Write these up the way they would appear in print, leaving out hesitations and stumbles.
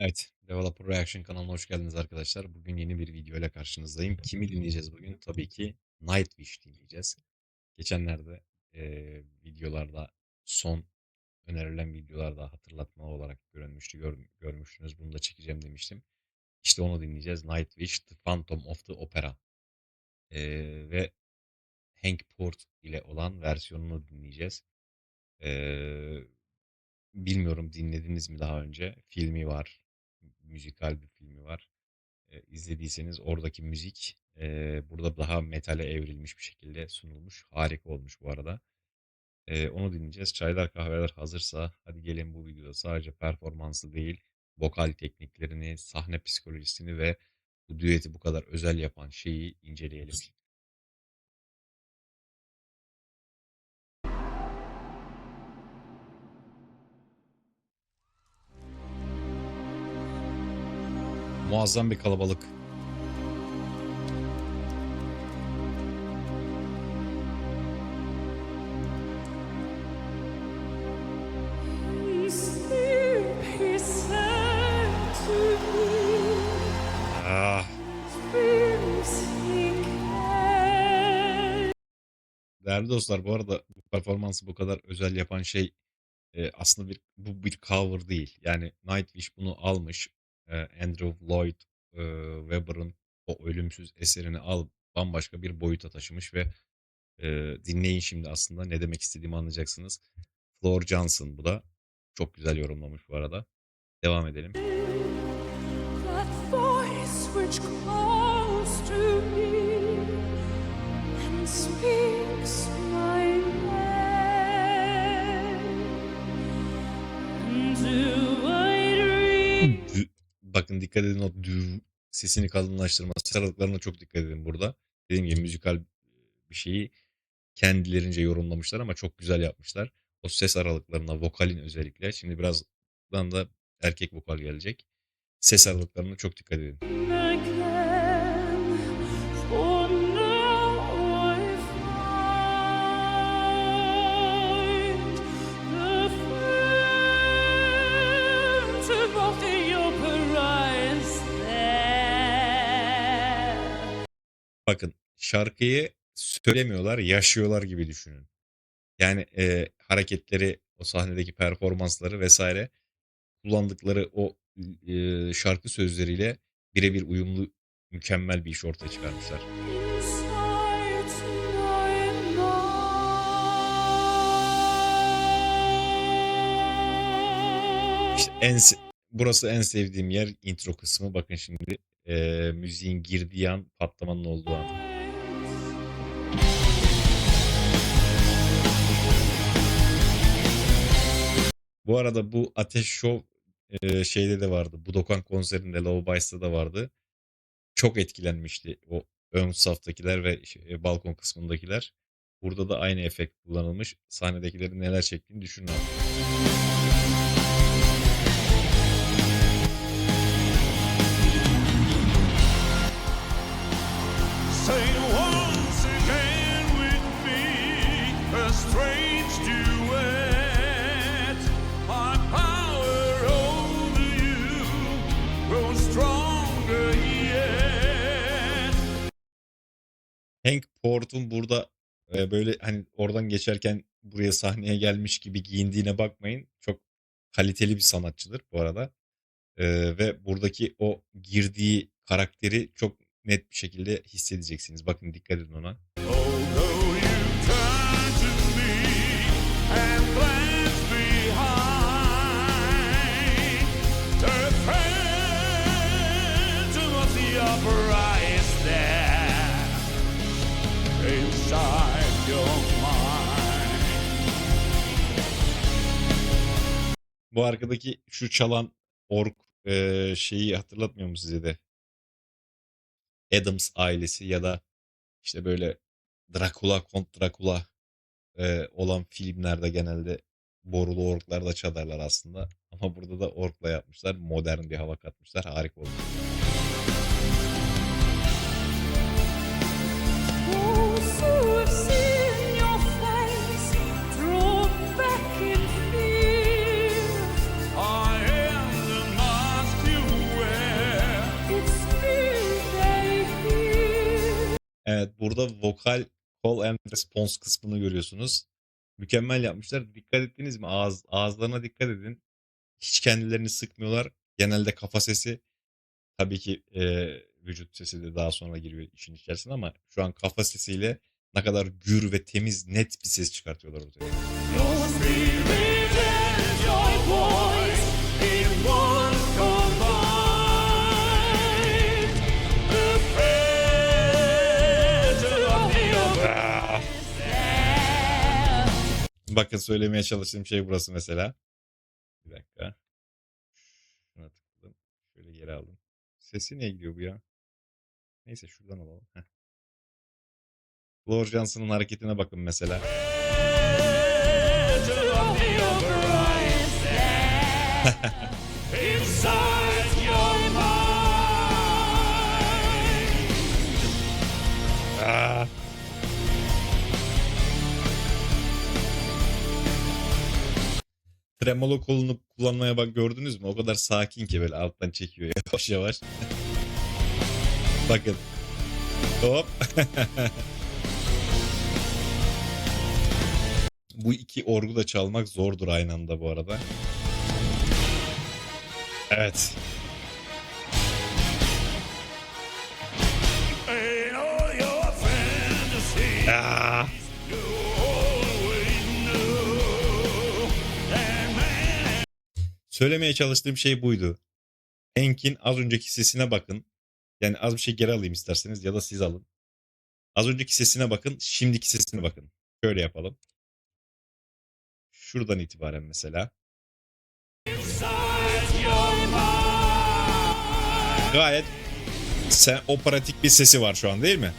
Evet, Developer Reaction kanalına hoş geldiniz arkadaşlar. Bugün yeni bir video ile karşınızdayım. Kimi dinleyeceğiz bugün? Tabii ki Nightwish dinleyeceğiz. Geçenlerde videolarda son önerilen videolarda hatırlatma olarak görünmüştü. Görmüştünüz. Bunu da çekeceğim demiştim. İşte onu dinleyeceğiz. Nightwish, The Phantom of the Opera. Ve Hank Port ile olan versiyonunu dinleyeceğiz. Eee, Bilmiyorum dinlediniz mi daha önce? Filmi var. Müzikal bir filmi var. İzlediyseniz oradaki müzik burada daha metale evrilmiş bir şekilde sunulmuş. Harika olmuş bu arada. Onu dinleyeceğiz. Çaylar kahveler hazırsa hadi gelin bu videoda sadece performansı değil, vokal tekniklerini, sahne psikolojisini ve bu düeti bu kadar özel yapan şeyi inceleyelim. Muazzam bir kalabalık. Ah, değerli dostlar, bu arada bu performansı bu kadar özel yapan şey aslında bu bir cover değil. Yani Nightwish bunu almış. Andrew Lloyd Webber'ın o ölümsüz eserini alıp bambaşka bir boyuta taşımış ve dinleyin şimdi aslında ne demek istediğimi anlayacaksınız. Floor Johnson bu da. Çok güzel yorumlamış bu arada. Devam edelim. That voice which calls to me and speaks my name. And do I dream? Bakın dikkat edin o sesini kalınlaştırma. Ses aralıklarına çok dikkat edin burada. Dediğim gibi müzikal bir şeyi kendilerince yorumlamışlar ama çok güzel yapmışlar. O ses aralıklarına, vokalin özellikle. Şimdi birazdan da erkek vokal gelecek. Ses aralıklarına çok dikkat edin. Again, for now I find the phantom of the opera is there. Bakın şarkıyı söylemiyorlar, yaşıyorlar gibi düşünün. Yani hareketleri, o sahnedeki performansları vesaire kullandıkları o şarkı sözleriyle birebir uyumlu mükemmel bir iş ortaya çıkarmışlar. Inside my İşte burası en sevdiğim yer intro kısmı. Bakın şimdi müziğin girdiği an, patlamanın olduğu an. Bu arada bu Ateş Show şeyde de vardı. Budokan konserinde Love Bice'da da vardı. Çok etkilenmişti o ön saftakiler ve balkon kısmındakiler. Burada da aynı efekt kullanılmış. Sahnedekilerin neler çektiğini düşünün abi. Say once again with me a strange duet. My power over you grows stronger yet. Hank Port'un burada böyle hani oradan geçerken buraya sahneye gelmiş gibi giyindiğine bakmayın. Çok kaliteli bir sanatçıdır bu arada. Ve buradaki o girdiği karakteri çok net bir şekilde hissedeceksiniz. Bakın dikkat edin ona. Although you turn to me and glance behind, the phantom of the opera is there inside your mind. Bu arkadaki şu çalan ork şeyi hatırlatmıyor mu size de? Adams ailesi ya da işte böyle Dracula, Kont Dracula olan filmlerde genelde borulu orklar da çalarlar aslında. Ama burada da orkla yapmışlar. Modern bir hava katmışlar. Harika olmuş. Those who have seen your face draw back in fear. I am the mask you Evet, burada vokal call and response kısmını görüyorsunuz. Mükemmel yapmışlar. Dikkat ettiniz mi? Ağızlarına dikkat edin. Hiç kendilerini sıkmıyorlar. Genelde kafa sesi, tabii ki vücut sesi de daha sonra giriyor işin içerisine ama şu an kafa sesiyle ne kadar gür ve temiz, net bir ses çıkartıyorlar ortaya. Your spirit and your voice in one combined. The Phantom of the Opera is there. Bakın söylemeye çalıştığım şey burası mesela. Bir dakika. Şuna tıkladım. Şöyle geri aldım. Sesi ne gidiyor bu ya? Neyse şuradan alalım. Heh. Floor Johnson'ın hareketine bakın mesela. Phantom of the Opera is there. Inside your mind. Aa! Tremolo kolunu kullanmaya bak, gördünüz mü? O kadar sakin ki böyle alttan çekiyor yavaş yavaş. Bakın. Hop. Bu iki orgu da çalmak zordur aynı anda bu arada. Evet. Ain't all your fantasies Aa! you always knew. And man, Söylemeye çalıştığım şey buydu. Hank'in az önceki sesine bakın. Yani az bir şey geri alayım isterseniz ya da siz alın. Az önceki sesine bakın, şimdiki sesine bakın. Şöyle yapalım. Şuradan itibaren mesela. Inside your mind. Gayet operatik bir sesi var şu an, değil mi?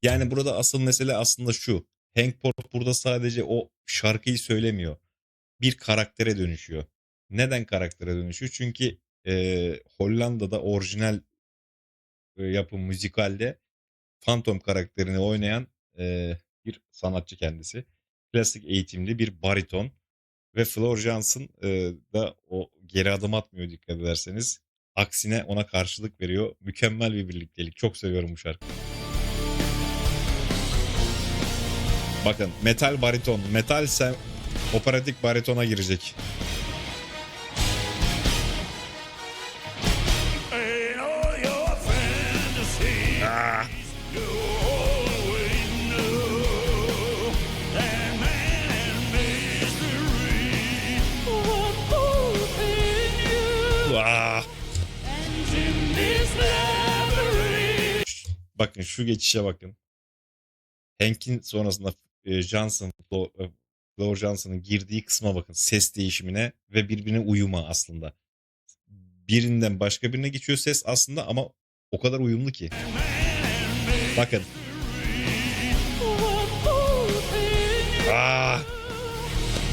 Yani burada asıl mesele aslında şu. Hank Port burada sadece o şarkıyı söylemiyor. Bir karaktere dönüşüyor. Neden karaktere dönüşüyor? Çünkü Hollanda'da orijinal yapım müzikalde Phantom karakterini oynayan bir sanatçı kendisi. Klasik eğitimli bir bariton. Ve Floor Johnson da o geri adım atmıyor dikkat ederseniz. Aksine ona karşılık veriyor. Mükemmel bir birliktelik. Çok seviyorum bu şarkıyı. Bakın metal bariton. Metal operatik baritona girecek. ain't all your fantasies you always knew. And man and mystery. What hope in you Vah! and in this labyrinth. Bakın şu geçişe bakın. Hank'in sonrasında Floor Johnson'ın girdiği kısma bakın. Ses değişimine ve birbirine uyuma aslında. Birinden başka birine geçiyor ses aslında ama o kadar uyumlu ki. Bakın. What hope in you Ah!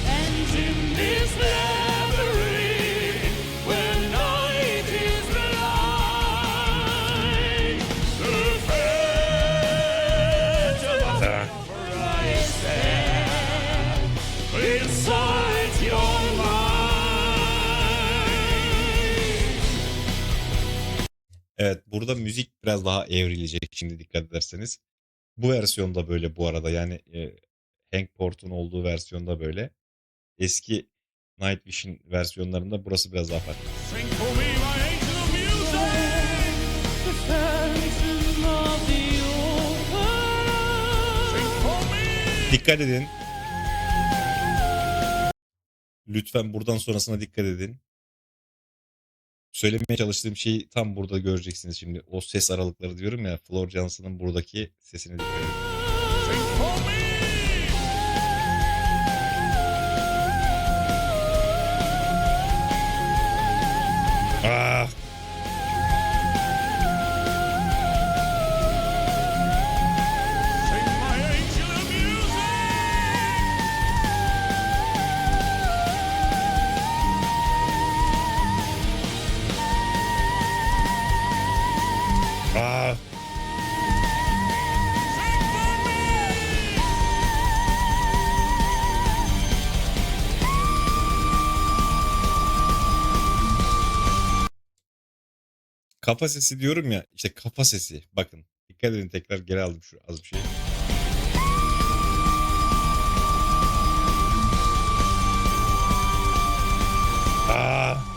and in this labyrinth where night is blind. The Phantom of the Ah! Opera is there. Inside your mind. Evet, burada müzik biraz daha evrilecek şimdi dikkat ederseniz. Bu versiyonda böyle bu arada yani Hank Port'un olduğu versiyonda böyle. Eski Nightwish'in versiyonlarında burası biraz daha farklı. Sing for me, my angel of music. The Phantom of the Opera. Sing for me. Dikkat edin. Lütfen buradan sonrasına dikkat edin. Söylemeye çalıştığım şeyi tam burada göreceksiniz şimdi. O ses aralıkları diyorum ya. Floor Johnson'ın buradaki sesine dikkat edin. Sing for me. Ah! Sing my angel of music. Ah! Sing for me. Kafa sesi diyorum ya, işte kafa sesi. Bakın, dikkat edin tekrar geri aldım şu az bir şeyi. A!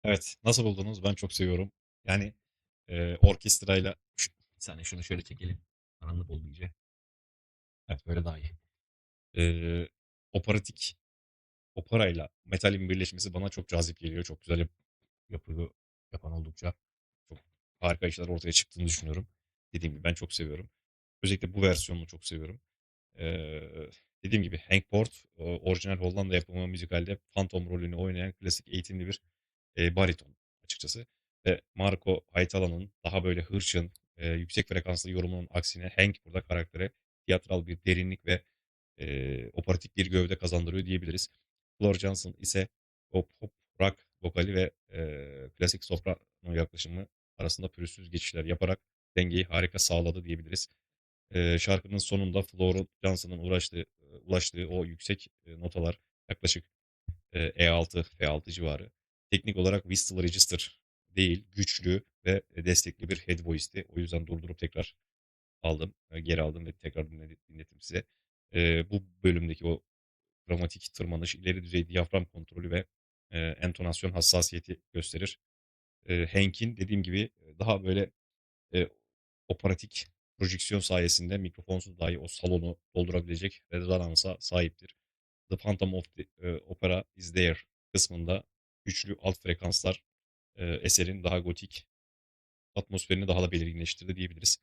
Evet, nasıl buldunuz? Ben çok seviyorum. Yani, orkestrayla bir saniye şunu şöyle çekelim. Karanlık oldu iyice. Evet, böyle daha iyi. Eee, operatik operayla metalin birleşmesi bana çok cazip geliyor. Çok güzel yapıyor yapan oldukça. Çok harika işler ortaya çıktığını düşünüyorum. Dediğim gibi ben çok seviyorum. Özellikle bu versiyonunu çok seviyorum. Dediğim gibi Hank Port, orijinal Hollanda yapımı müzikalde Phantom rolünü oynayan klasik eğitimli bir bariton açıkçası. Ve Marco Haytala'nın daha böyle hırçın, yüksek frekanslı yorumunun aksine Hank burada karaktere tiyatral bir derinlik ve operatif bir gövde kazandırıyor diyebiliriz. Floor Johnson ise o pop rock vokali ve klasik soprano yaklaşımı arasında pürüzsüz geçişler yaparak dengeyi harika sağladı diyebiliriz. Şarkının sonunda Floor Johnson'ın ulaştığı o yüksek notalar yaklaşık E6, F6 civarı. Teknik olarak Whistle Register değil, güçlü ve destekli bir head voice'ti. O yüzden durdurup tekrar aldım, geri aldım ve tekrar dinlettim size. Bu bölümdeki o dramatik tırmanış, ileri düzey diyafram kontrolü ve entonasyon hassasiyeti gösterir. Hank'in dediğim gibi daha böyle e, operatik projeksiyon sayesinde mikrofonsuz dahi o salonu doldurabilecek rezonansa sahiptir. The Phantom of the Opera is There kısmında güçlü alt frekanslar eserin daha gotik atmosferini daha da belirginleştirdi diyebiliriz.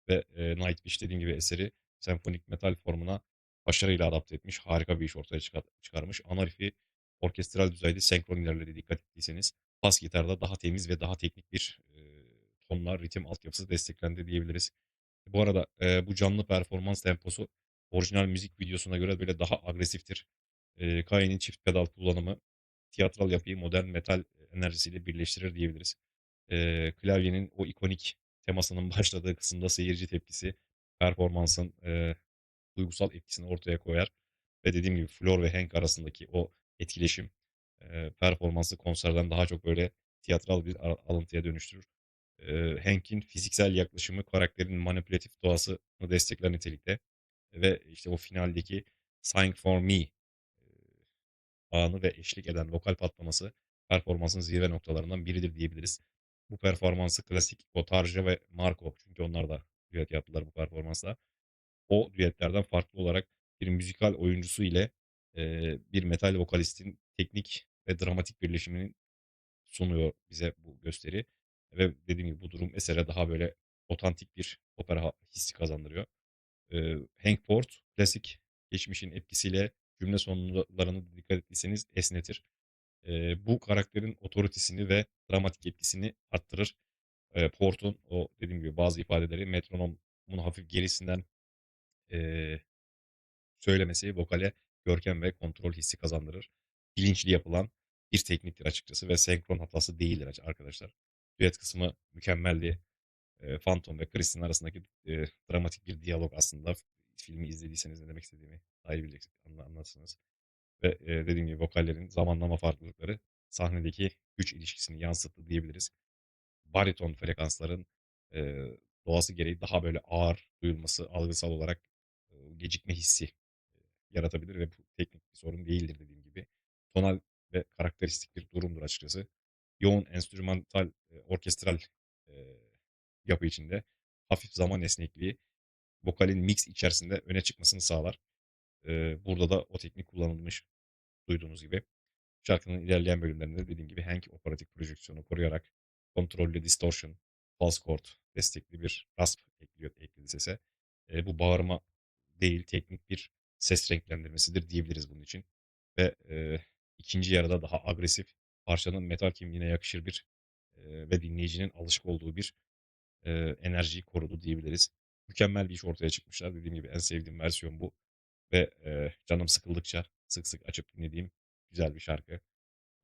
Ve Nightwish dediğim gibi eseri senfonik metal formuna başarıyla adapte etmiş. Harika bir iş ortaya çıkarmış. Ana riff'i orkestral düzeyde senkron ilerledi dikkat ettiyseniz. Bas gitarda daha temiz ve daha teknik bir tonlar, ritim altyapısı desteklendi diyebiliriz. Bu arada bu canlı performans temposu orijinal müzik videosuna göre böyle daha agresiftir. Kaye'nin çift pedal kullanımı tiyatral yapıyı modern metal enerjisiyle birleştirir diyebiliriz. Klavyenin o ikonik temasının başladığı kısımda seyirci tepkisi performansın duygusal etkisini ortaya koyar ve dediğim gibi Flor ve Hank arasındaki o etkileşim performansı konserden daha çok böyle tiyatral bir alıntıya dönüştürür. Hank'in fiziksel yaklaşımı karakterin manipülatif doğasını destekler nitelikte ve işte o finaldeki "Sign for Me" anı ve eşlik eden vokal patlaması performansın zirve noktalarından biridir diyebiliriz. Bu performansı klasik Otarja ve Marco çünkü onlar da düet yaptılar bu performansla. O düetlerden farklı olarak bir müzikal oyuncusu ile bir metal vokalistin teknik ve dramatik birleşimini sunuyor bize bu gösteri. Ve dediğim gibi bu durum esere daha böyle otantik bir opera hissi kazandırıyor. Hank Port klasik geçmişin etkisiyle cümle sonlarını dikkat ettiyseniz esnetir. Bu karakterin otoritesini ve dramatik etkisini arttırır. Port'un o dediğim gibi bazı ifadeleri metronomun hafif gerisinden eee, söylemesi vokale görkem ve kontrol hissi kazandırır. Bilinçli yapılan bir tekniktir açıkçası ve senkron hatası değildir arkadaşlar. Düet kısmı mükemmeldi. Phantom ve Chris'in arasındaki dramatik bir diyalog aslında. Filmi izlediyseniz ne demek istediğimi daha iyi bileceksiniz, anlarsınız. Ve dediğim gibi vokallerin zamanlama farklılıkları sahnedeki güç ilişkisini yansıttı diyebiliriz. Bariton frekansların doğası gereği daha böyle ağır duyulması algısal olarak gecikme hissi yaratabilir ve bu teknik bir sorun değildir dediğim gibi. Tonal ve karakteristik bir durumdur açıkçası. Yoğun enstrümantal, orkestral eee, yapı içinde hafif zaman esnekliği vokalin mix içerisinde öne çıkmasını sağlar. Burada da o teknik kullanılmış duyduğunuz gibi. Şarkının ilerleyen bölümlerinde dediğim gibi Hank operatik projeksiyonu koruyarak kontrollü distortion, pulse chord destekli bir rasp ekledi sese. Bu bağırma değil, teknik bir ses renklendirmesidir diyebiliriz bunun için. Ve ikinci yarıda daha agresif parçanın metal kimliğine yakışır bir, ve dinleyicinin alışık olduğu bir, enerjiyi korudu diyebiliriz. Mükemmel bir iş ortaya çıkmışlar. Dediğim gibi en sevdiğim versiyon bu ve, canım sıkıldıkça sık sık açıp dinlediğim güzel bir şarkı.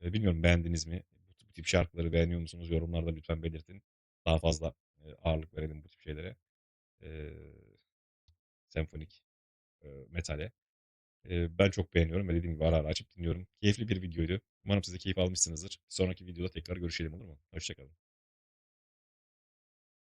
Bilmiyorum beğendiniz mi? Bu tip şarkıları beğeniyor musunuz? Yorumlarda lütfen belirtin. Daha fazla, ağırlık verelim bu tip şeylere. Eee, senfonik, metale. Ben çok beğeniyorum ve dediğim gibi ara ara açıp dinliyorum. Keyifli bir videoydu. Umarım siz de keyif almışsınızdır. Bir sonraki videoda tekrar görüşelim olur mu? Hoşça kalın.